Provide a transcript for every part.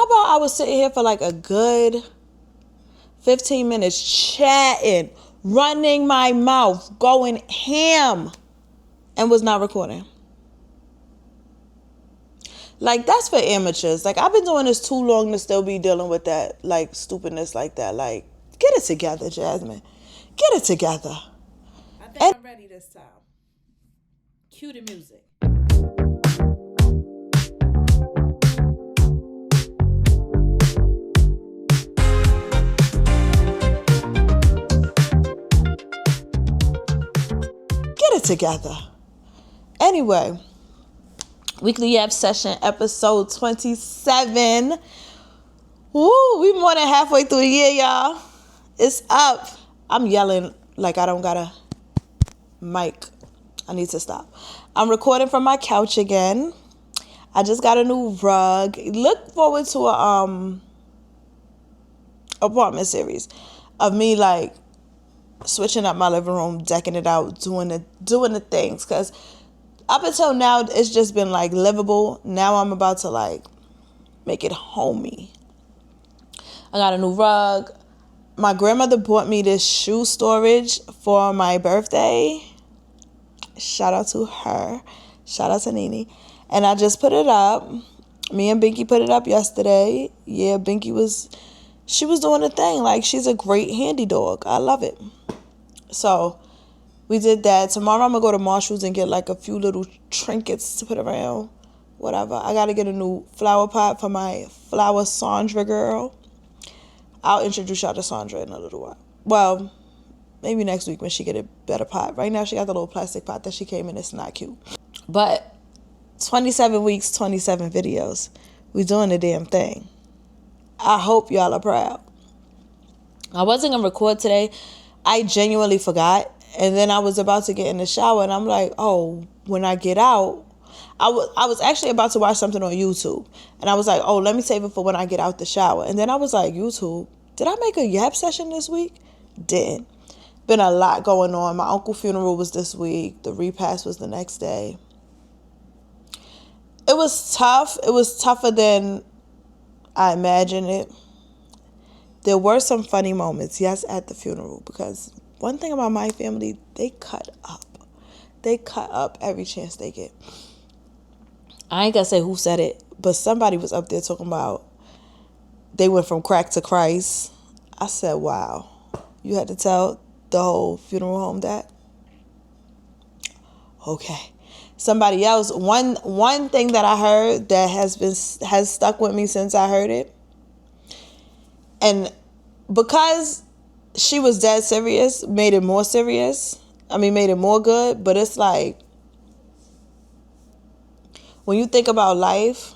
How about I was sitting here for like a good 15 minutes chatting, running my mouth, going ham, and was not recording? Like, that's for amateurs. Like, I've been doing this too long to still be dealing with that, like, stupidness like that. Like, get it together, Jasmine. Get it together. I think I'm ready this time. Cue the music. Get it together. Anyway, weekly Yap Session, episode 27. Woo, we more than halfway through the year, y'all. It's up. I'm yelling like I don't got a mic. I need to stop. I'm recording from my couch again. I just got a new rug. Look forward to a apartment series of me like switching up my living room, decking it out, doing the things. Cause up until now, it's just been like livable. Now I'm about to like make it homey. I got a new rug. My grandmother bought me this shoe storage for my birthday. Shout out to her. Shout out to Nene. And I just put it up. Me and Binky put it up yesterday. Yeah, Binky was doing a thing. Like, she's a great handy dog. I love it. So we did that. Tomorrow I'm going to go to Marshall's and get like a few little trinkets to put around. Whatever. I got to get a new flower pot for my flower Sandra girl. I'll introduce y'all to Sandra in a little while. Well, maybe next week when she get a better pot. Right now she got the little plastic pot that she came in. It's not cute. But 27 weeks, 27 videos. We doing the damn thing. I hope y'all are proud. I wasn't going to record today. I genuinely forgot. And then I was about to get in the shower and I'm like, oh, when I get out, I was actually about to watch something on YouTube. And I was like, oh, let me save it for when I get out the shower. And then I was like, YouTube, did I make a Yap session this week? Didn't. Been a lot going on. My uncle's funeral was this week. The repast was the next day. It was tough. It was tougher than I imagined it. There were some funny moments, yes, at the funeral. Because one thing about my family, they cut up. They cut up every chance they get. I ain't gonna say who said it, but somebody was up there talking about they went from crack to Christ. I said, wow. You had to tell the whole funeral home that? Okay. Somebody else, one thing that I heard that has stuck with me since I heard it. And because she was dead serious, made it more serious. I mean, made it more good, but it's like, when you think about life,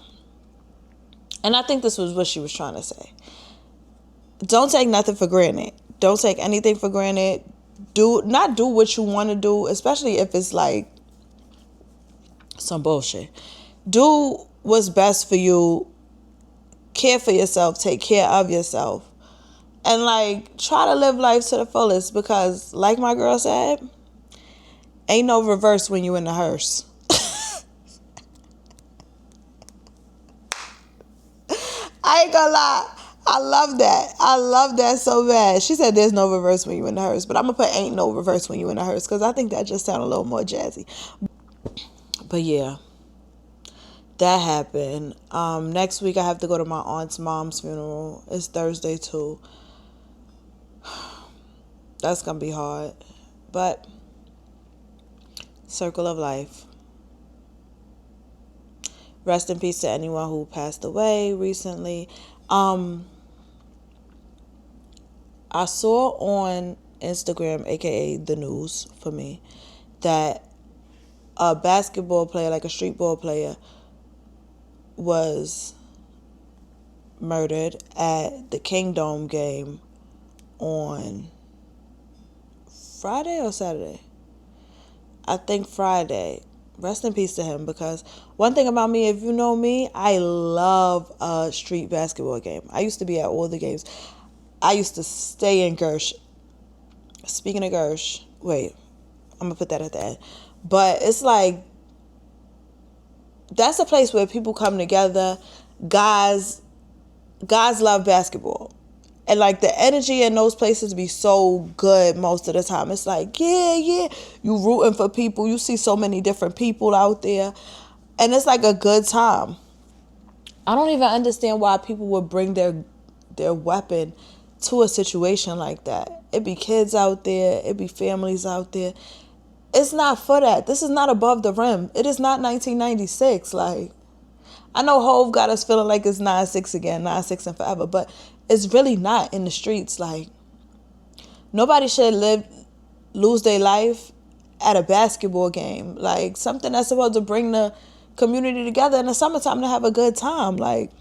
and I think this was what she was trying to say, don't take nothing for granted. Don't take anything for granted. Not do what you want to do, especially if it's like some bullshit. Do what's best for you. Care for yourself. Take care of yourself. And like, try to live life to the fullest because, like my girl said, ain't no reverse when you in the hearse. I ain't gonna lie. I love that. I love that so bad. She said there's no reverse when you in the hearse. But I'm going to put ain't no reverse when you in the hearse because I think that just sounds a little more jazzy. But yeah, that happened. Next week I have to go to my aunt's mom's funeral. It's Thursday too. That's going to be hard. But circle of life. Rest in peace to anyone who passed away recently. I saw on Instagram, aka the news for me, that a basketball player, like a street ball player, was murdered at the Kingdom game on Friday or Saturday. I think Friday. Rest in peace to him, because one thing about me, if you know me, I love a street basketball game. I used to be at all the games. I used to stay in Gersh. Speaking of Gersh, wait, I'm going to put that at the end. But it's like, that's a place where people come together. Guys guys love basketball. And like the energy in those places be so good most of the time. It's like, yeah, yeah. You rooting for people. You see so many different people out there. And it's like a good time. I don't even understand why people would bring their weapon to a situation like that. It be kids out there. It be families out there. It's not for that. This is not above the rim. It is not 1996. Like, I know Hove got us feeling like it's 9-6 again, 9-6 and forever, but it's really not in the streets. Like, nobody should lose their life at a basketball game. Like, something that's supposed to bring the community together in the summertime to have a good time. Like,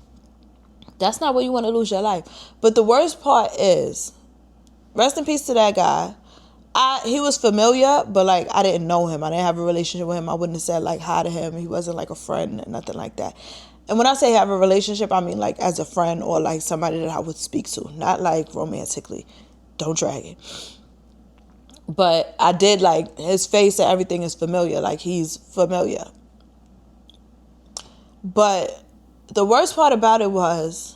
that's not where you want to lose your life. But the worst part is, rest in peace to that guy. He was familiar, but like I didn't know him. I didn't have a relationship with him. I wouldn't have said like hi to him. He wasn't like a friend or nothing like that. And when I say have a relationship, I mean like as a friend or like somebody that I would speak to, not like romantically. Don't drag it. But I did like his face and everything is familiar. Like he's familiar. But the worst part about it was,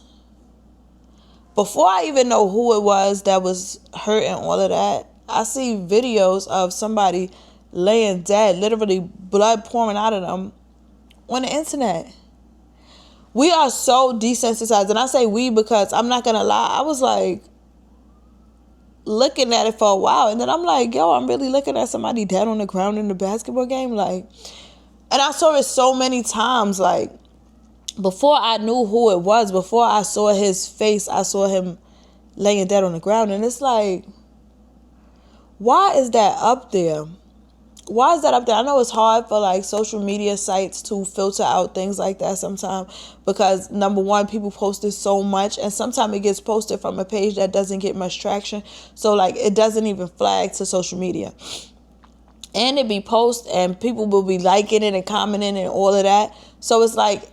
before I even know who it was that was hurt and all of that, I see videos of somebody laying dead, literally blood pouring out of them on the internet. We are so desensitized. And I say we because I'm not going to lie. I was like looking at it for a while. And then I'm like, yo, I'm really looking at somebody dead on the ground in the basketball game. Like, and I saw it so many times. Like, before I knew who it was, before I saw his face, I saw him laying dead on the ground. And it's like, why is that up there? Why is that up there? I know it's hard for like social media sites to filter out things like that sometimes because number one, people post it so much and sometimes it gets posted from a page that doesn't get much traction. So like it doesn't even flag to social media. And it be posted and people will be liking it and commenting and all of that. So it's like,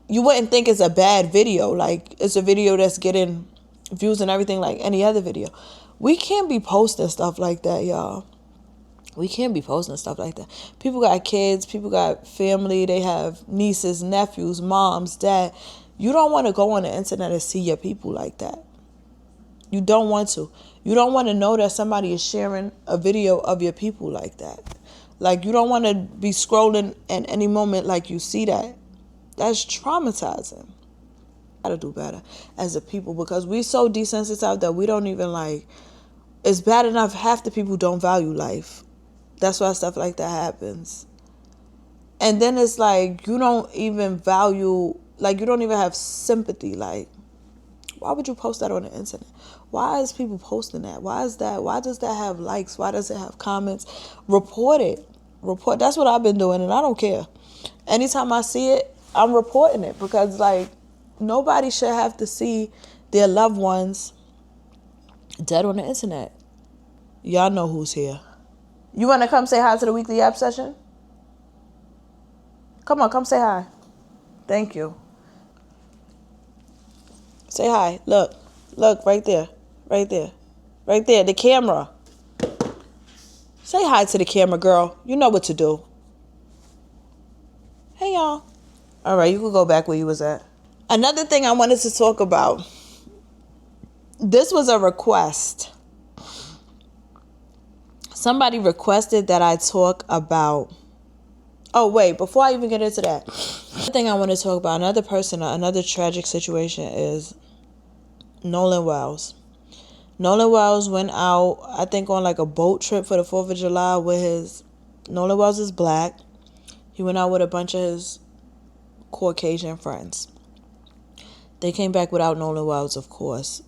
you wouldn't think it's a bad video. Like it's a video that's getting views and everything like any other video. We can't be posting stuff like that, y'all. We can't be posting stuff like that. People got kids. People got family. They have nieces, nephews, moms, dad. You don't want to go on the internet and see your people like that. You don't want to. You don't want to know that somebody is sharing a video of your people like that. Like, you don't want to be scrolling at any moment like you see that. That's traumatizing. Gotta do better as a people because we so desensitized that we don't even like. It's bad enough half the people don't value life. That's why stuff like that happens. And then it's like you don't even value, like you don't even have sympathy. Like, why would you post that on the internet? Why is people posting that? Why is that? Why does that have likes? Why does it have comments? Report it. Report. That's what I've been doing and I don't care. Anytime I see it, I'm reporting it because like nobody should have to see their loved ones dead on the internet. Y'all know who's here. You want to come say hi to the weekly app session? Come on, come say hi. Thank you. Say hi. Look, right there. Right there. Right there, the camera. Say hi to the camera, girl. You know what to do. Hey, y'all. All right, you can go back where you was at. Another thing I wanted to talk about. This was a request. Somebody requested that I talk about. Oh, wait, before I even get into that. Another thing I want to talk about, another tragic situation is Nolan Wells. Nolan Wells went out, I think, on like a boat trip for the 4th of July with his. Nolan Wells is black. He went out with a bunch of his Caucasian friends. They came back without Nolan Wells, of course.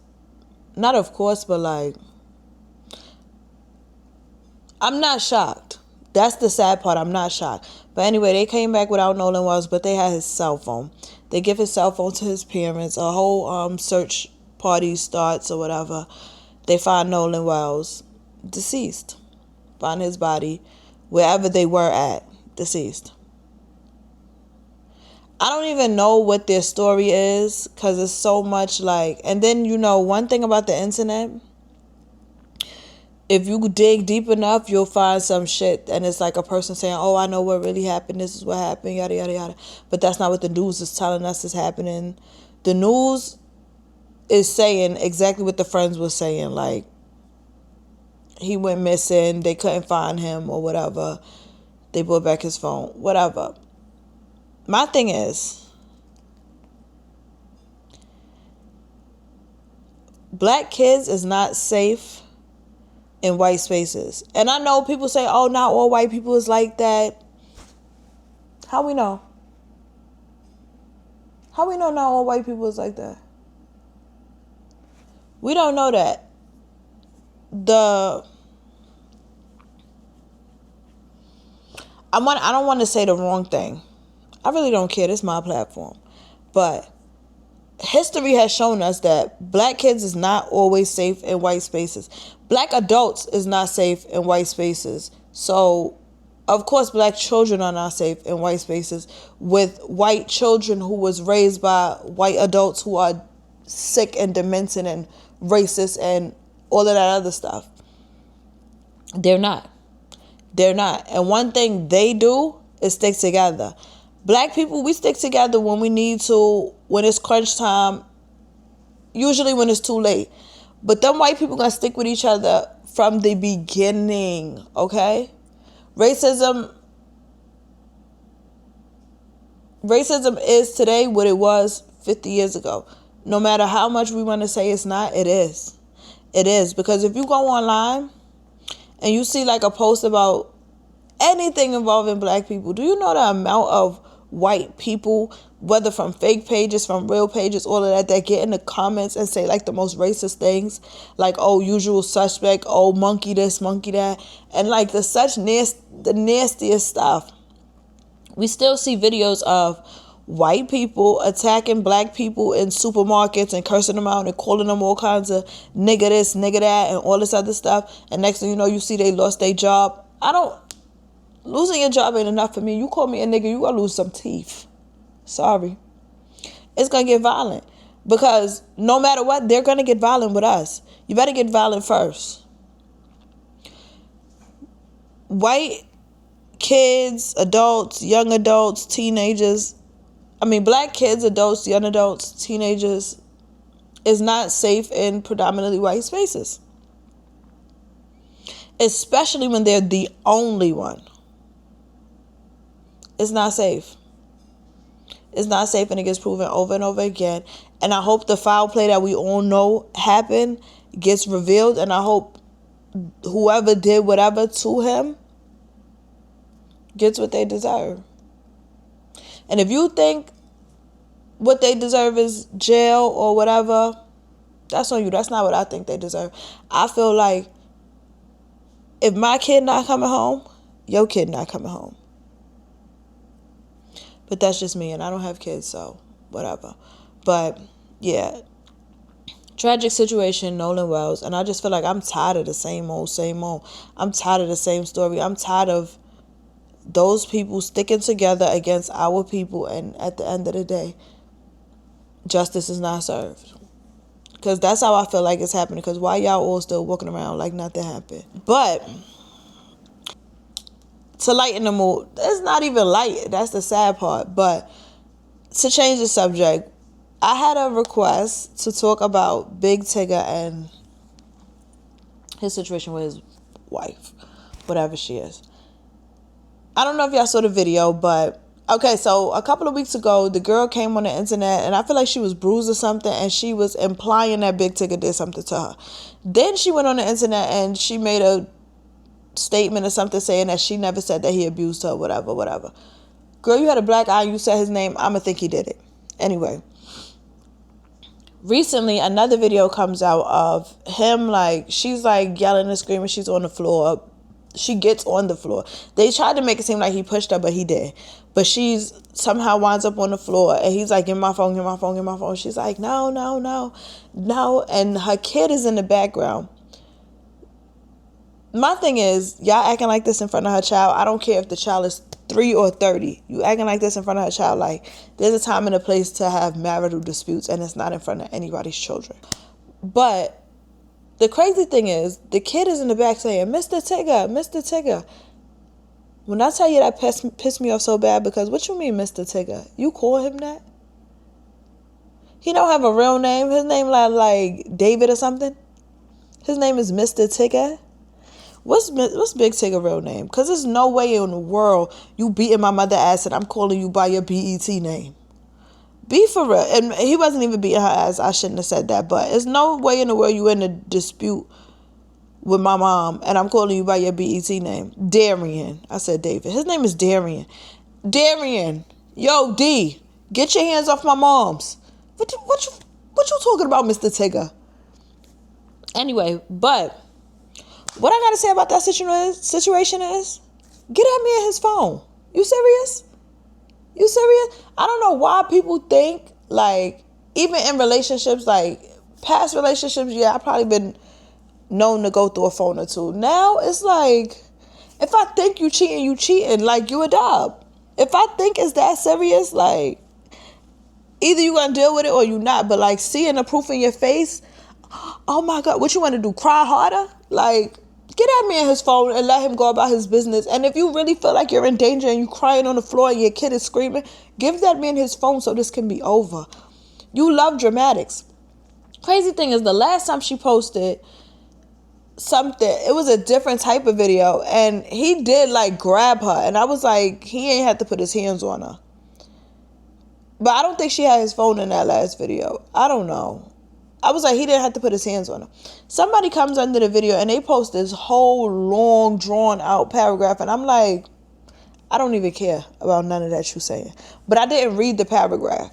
Not of course, but like, I'm not shocked. That's the sad part. I'm not shocked. But anyway, they came back without Nolan Wells, but they had his cell phone. They give his cell phone to his parents. A whole search party starts or whatever. They find Nolan Wells deceased. Find his body wherever they were at, deceased. I don't even know what their story is because it's so much like, and then, you know, one thing about the internet, if you dig deep enough, you'll find some shit and it's like a person saying, oh, I know what really happened. This is what happened, yada, yada, yada. But that's not what the news is telling us is happening. The news is saying exactly what the friends was saying. Like, he went missing, they couldn't find him or whatever. They brought back his phone, whatever. My thing is, black kids is not safe in white spaces. And I know people say, oh, not all white people is like that. How we know? How we know not all white people is like that? We don't know that. I don't want to say the wrong thing. I really don't care. This is my platform. But history has shown us that black kids is not always safe in white spaces. Black adults is not safe in white spaces. So, of course, black children are not safe in white spaces with white children who was raised by white adults who are sick and demented and racist and all of that other stuff. They're not. They're not. And one thing they do is stick together. Black people, we stick together when we need to, when it's crunch time, usually when it's too late. But them white people gonna stick with each other from the beginning, okay? Racism is today what it was 50 years ago. No matter how much we want to say it's not, it is. It is. Because if you go online and you see like a post about anything involving black people, do you know the amount of white people, whether from fake pages, from real pages, all of that get in the comments and say like the most racist things, like, oh, usual suspect, oh, monkey this, monkey that, and like the nastiest stuff. We still see videos of white people attacking black people in supermarkets and cursing them out and calling them all kinds of nigga this, nigga that, and all this other stuff. And next thing you know, you see they lost their job. Losing your job ain't enough for me. You call me a nigga, you gonna lose some teeth. Sorry. It's gonna get violent. Because no matter what, they're gonna get violent with us. You better get violent first. White kids, adults, young adults, teenagers. Black kids, adults, young adults, teenagers is not safe in predominantly white spaces. Especially when they're the only one. It's not safe. It's not safe, and it gets proven over and over again. And I hope the foul play that we all know happened gets revealed, and I hope whoever did whatever to him gets what they deserve. And if you think what they deserve is jail or whatever, that's on you. That's not what I think they deserve. I feel like if my kid not coming home, your kid not coming home. But that's just me, and I don't have kids, so whatever. But yeah, tragic situation, Nolan Wells, and I just feel like I'm tired of the same old. I'm tired of the same story. I'm tired of those people sticking together against our people, and at the end of the day, justice is not served. Because that's how I feel like it's happening. Because why y'all all still walking around like nothing happened? But to lighten the mood, it's not even light. That's the sad part. But to change the subject, I had a request to talk about Big Tigger and his situation with his wife, whatever she is. I don't know if y'all saw the video, but okay, so a couple of weeks ago, the girl came on the internet, and I feel like she was bruised or something, and she was implying that Big Tigger did something to her. Then she went on the internet, and she made a statement or something saying that she never said that he abused her, whatever. Girl, you had a black eye, you said his name, I'ma think he did it. Anyway, recently another video comes out of him, like, she's like yelling and screaming, she's on the floor. She gets on the floor. They tried to make it seem like he pushed her, but he did. But she's somehow winds up on the floor, and he's like, give me my phone, give me my phone, give me my phone. She's like, no. And her kid is in the background. My thing is, y'all acting like this in front of her child. I don't care if the child is 3 or 30. You acting like this in front of her child. Like, there's a time and a place to have marital disputes, and it's not in front of anybody's children. But the crazy thing is, the kid is in the back saying, Mr. Tigger. When I tell you that pissed me off so bad, because what you mean, Mr. Tigger? You call him that? He don't have a real name. His name like David or something. His name is Mr. Tigger. What's Big Tigger real name? Because there's no way in the world you beating my mother ass and I'm calling you by your BET name. Be for real. And he wasn't even beating her ass. I shouldn't have said that. But there's no way in the world you in a dispute with my mom and I'm calling you by your BET name. Darian. I said David. His name is Darian. Darian. Yo, D. Get your hands off my mom's. What you talking about, Mr. Tigger? Anyway, but what I gotta say about that situation is, get at me at his phone. You serious? You serious? I don't know why people think, like, even in relationships, like, past relationships, yeah, I've probably been known to go through a phone or two. Now, it's like, if I think you cheating, like, you a dub. If I think it's that serious, like, either you gonna deal with it or you not. But, like, seeing the proof in your face, oh, my God, what you want to do, cry harder? Like, get at me on his phone and let him go about his business. And if you really feel like you're in danger and you crying on the floor and your kid is screaming, give that man his phone so this can be over. You love dramatics. Crazy thing is, the last time she posted something, it was a different type of video. And he did, like, grab her. And I was like, he ain't had to put his hands on her. But I don't think she had his phone in that last video. I don't know. I was like, he didn't have to put his hands on her. Somebody comes under the video and they post this whole long, drawn out paragraph. And I'm like, I don't even care about none of that you saying. But I didn't read the paragraph.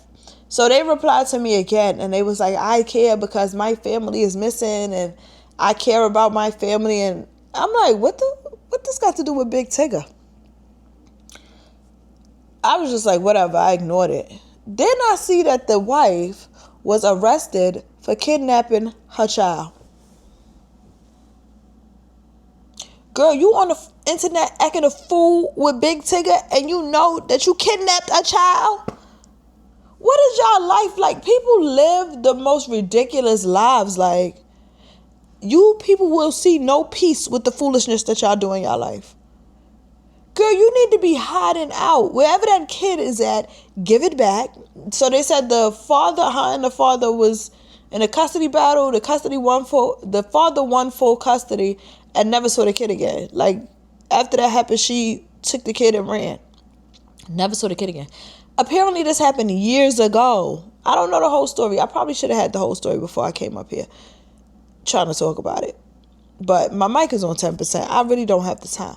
So they replied to me again. And they was like, I care because my family is missing. And I care about my family. And I'm like, what this got to do with Big Tigger? I was just like, whatever. I ignored it. Then I see that the wife was arrested for kidnapping her child. Girl, you on the internet acting a fool with Big Tigger and you know that you kidnapped a child? What is y'all life like? People live the most ridiculous lives. Like, you people will see no peace with the foolishness that y'all do in y'all life. Girl, you need to be hiding out. Wherever that kid is at, give it back. So they said her and the father was in a custody battle. The father won full custody and never saw the kid again. Like, after that happened, she took the kid and ran. Never saw the kid again. Apparently, this happened years ago. I don't know the whole story. I probably should have had the whole story before I came up here trying to talk about it. But my mic is on 10%. I really don't have the time.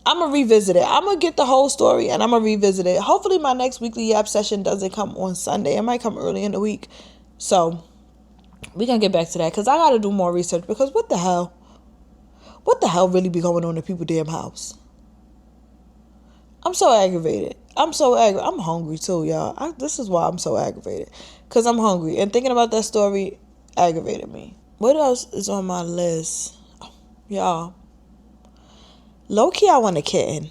I'm going to revisit it. I'm going to get the whole story and I'm going to revisit it. Hopefully my next weekly Yap session doesn't come on Sunday. It might come early in the week. So we can get back to that because I got to do more research because what the hell? What the hell really be going on in people's damn house? I'm so aggravated. I'm hungry too, y'all. This is why I'm so aggravated. Because I'm hungry. And thinking about that story aggravated me. What else is on my list? Oh, y'all. Low-key, I want a kitten.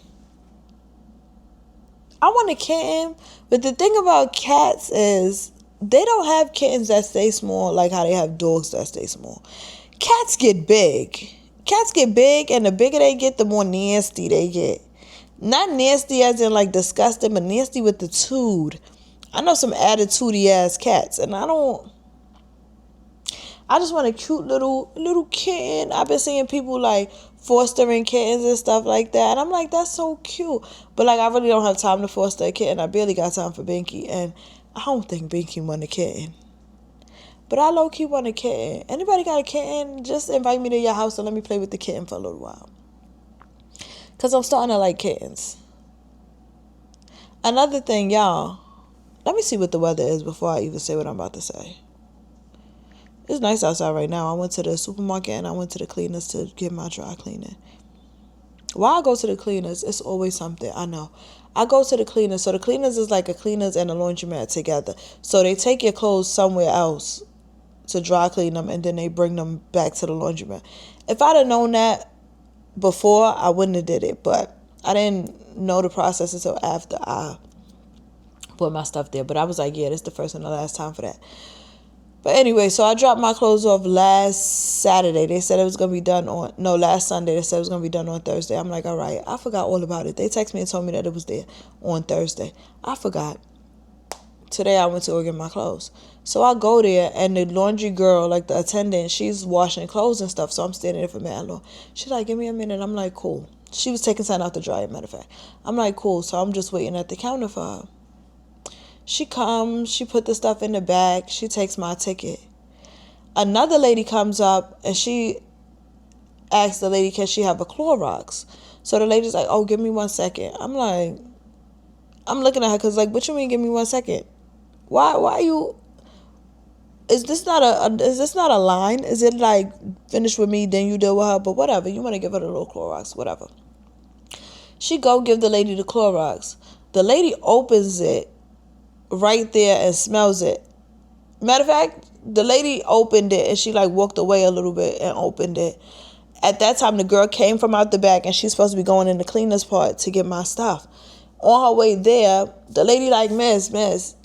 But the thing about cats is they don't have kittens that stay small like how they have dogs that stay small. Cats get big. And the bigger they get, the more nasty they get. Not nasty as in like disgusting, but nasty with the tude. I know some attitude-y ass cats, and I just want a cute little kitten. I've been seeing people like fostering kittens and stuff like that. And I'm like, that's so cute. But like, I really don't have time to foster a kitten. I barely got time for Binky. And I don't think Binky want a kitten. But I low-key want a kitten. Anybody got a kitten? Just invite me to your house and let me play with the kitten for a little while. Because I'm starting to like kittens. Another thing, y'all. Let me see what the weather is before I even say what I'm about to say. It's nice outside right now. I went to the supermarket and I went to the cleaners to get my dry cleaning. Why I go to the cleaners, it's always something. I know. I go to the cleaners. So the cleaners is like a cleaners and a laundromat together. So they take your clothes somewhere else to dry clean them and then they bring them back to the laundromat. If I'd have known that before, I wouldn't have did it. But I didn't know the process until after I put my stuff there. But I was like, yeah, this is the first and the last time for that. But anyway, so I dropped my clothes off last Saturday. They said it was going to be done last Sunday. They said it was going to be done on Thursday. I'm like, all right. I forgot all about it. They texted me and told me that it was there on Thursday. I forgot. today I went to go get my clothes. So I go there, and the laundry girl, like the attendant, she's washing clothes and stuff. So I'm standing there for mad long. She's like, give me a minute. I'm like, cool. She was taking something out the dryer, matter of fact. I'm like, cool. So I'm just waiting at the counter for her. She comes, she put the stuff in the bag, she takes my ticket. Another lady comes up, and she asks the lady, can she have a Clorox? So the lady's like, oh, give me 1 second. I'm like, I'm looking at her, because, like, what you mean give me 1 second? Why are you... Is this not a line? Is it like, finish with me, then you deal with her? But whatever, you want to give her the little Clorox, whatever. She go give the lady the Clorox. The lady opens it right there and smells it. Matter of fact, the lady opened it, and she like walked away a little bit and opened it. At that time, the girl came from out the back, and she's supposed to be going in the cleaners part to get my stuff. On her way there, the lady like, miss,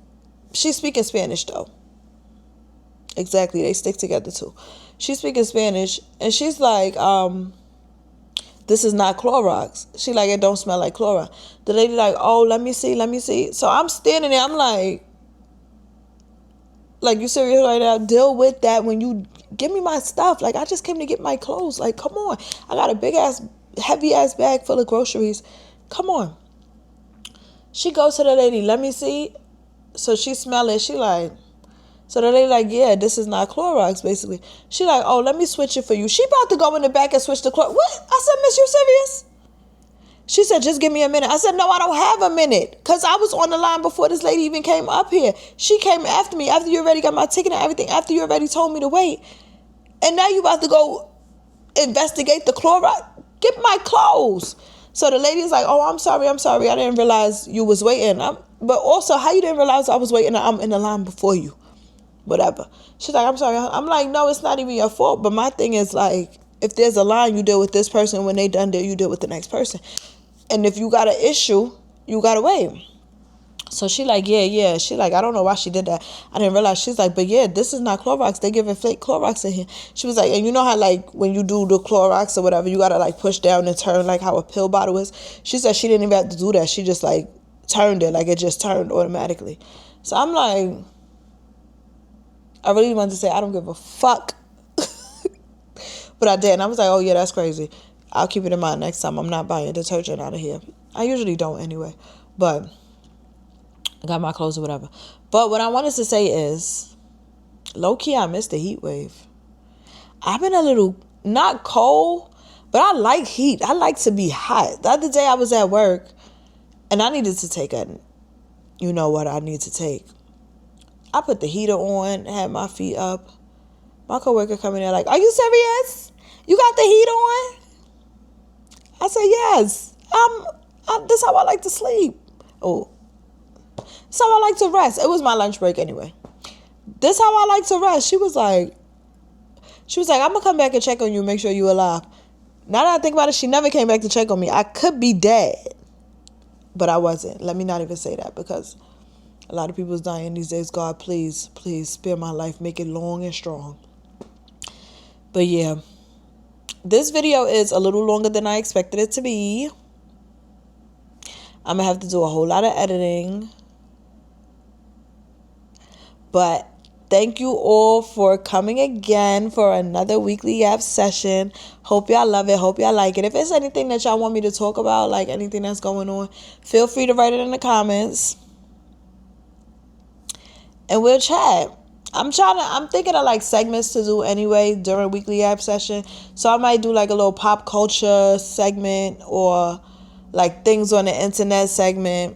she's speaking Spanish though. Exactly, they stick together too. She's speaking Spanish, and she's like, this is not Clorox. She like, it don't smell like Clorox. The lady like, oh, let me see. So I'm standing there, I'm like, you serious right now? Deal with that when you give me my stuff. Like, I just came to get my clothes. Like, come on. I got a big ass, heavy ass bag full of groceries. Come on. She goes to the lady, let me see. So she smell it. She like, so the lady like, yeah, this is not Clorox, basically. She like, oh, let me switch it for you. She about to go in the back and switch the Clorox. What? I said, miss, you serious? She said, just give me a minute. I said, no, I don't have a minute. Because I was on the line before this lady even came up here. She came after me, after you already got my ticket and everything, after you already told me to wait. And now you about to go investigate the Clorox. Get my clothes. So the lady's like, oh, I'm sorry. I didn't realize you was waiting. But also, how you didn't realize I was waiting? I'm in the line before you. Whatever. She's like, I'm sorry. I'm like, no, it's not even your fault. But my thing is like, if there's a line, you deal with this person. When they done there, you deal with the next person. And if you got an issue, you got to wait. So she like, yeah. She like, I don't know why she did that. I didn't realize. She's like, but yeah, this is not Clorox. They giving fake Clorox in here. She was like, and you know how like when you do the Clorox or whatever, you got to like push down and turn like how a pill bottle is. She said she didn't even have to do that. She just like turned it. Like it just turned automatically. So I'm like, I really wanted to say, I don't give a fuck. But I didn't. I was like, oh, yeah, that's crazy. I'll keep it in mind next time. I'm not buying detergent out of here. I usually don't anyway. But I got my clothes or whatever. But what I wanted to say is, low-key, I missed the heat wave. I've been a little, not cold, but I like heat. I like to be hot. The other day I was at work, and I needed to take you know what I need to take. I put the heater on, had my feet up. My coworker coming in like, are you serious? You got the heat on? I said, yes. This is how I like to sleep. Oh, this is how I like to rest. It was my lunch break anyway. This is how I like to rest. She was like, I'm going to come back and check on you, make sure you're alive. Now that I think about it, she never came back to check on me. I could be dead, but I wasn't. Let me not even say that, because a lot of people's dying these days. God, please spare my life. Make it long and strong. But yeah, this video is a little longer than I expected it to be. I'm going to have to do a whole lot of editing. But thank you all for coming again for another weekly Yap session. Hope y'all love it. Hope y'all like it. If there's anything that y'all want me to talk about, like anything that's going on, feel free to write it in the comments. And we'll chat. I'm thinking of like segments to do anyway during weekly app session. So I might do like a little pop culture segment, or like things on the internet segment.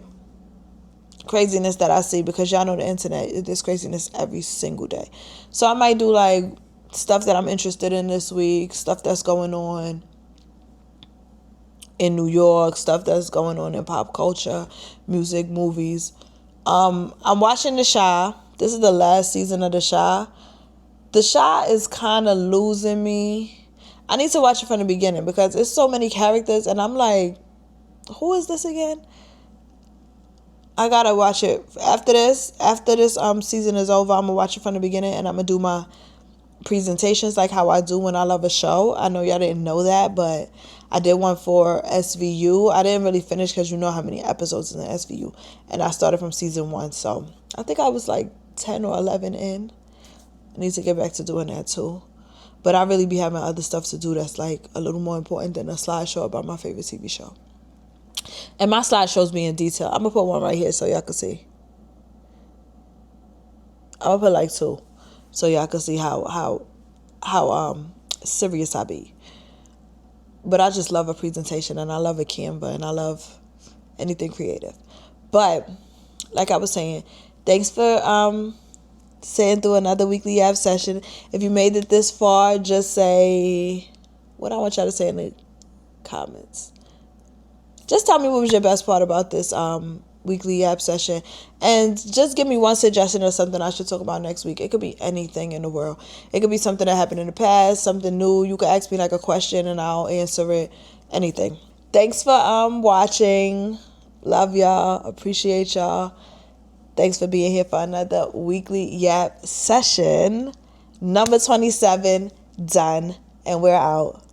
Craziness that I see, because y'all know the internet, there's craziness every single day. So I might do like stuff that I'm interested in this week, stuff that's going on in New York, stuff that's going on in pop culture, music, movies. I'm watching The Chi. This is the last season of The Chi. The Chi is kind of losing me. I need to watch it from the beginning, because it's so many characters, and I'm like, who is this again? I gotta watch it after this. After this season is over, I'm gonna watch it from the beginning, and I'm gonna do my presentations like how I do when I love a show. I know y'all didn't know that, but I did one for SVU. I didn't really finish because you know how many episodes in the SVU. And I started from season 1. So I think I was like 10 or 11 in. I need to get back to doing that too. But I really be having other stuff to do that's like a little more important than a slideshow about my favorite TV show. And my slideshows be in detail. I'm going to put one right here so y'all can see. I'm going to put like 2 so y'all can see how serious I be. But I just love a presentation, and I love a Canva, and I love anything creative. But like I was saying, thanks for sitting through another weekly app session. If you made it this far, just say what I want y'all to say in the comments. Just tell me what was your best part about this weekly app session, and just give me one suggestion or something I should talk about next week. It could be anything in the world. It could be something that happened in the past, something new. You could ask me like a question and I'll answer it. Anything. Thanks for watching. Love y'all. Appreciate y'all. Thanks for being here for another weekly Yap session. Number 27 done, and we're out.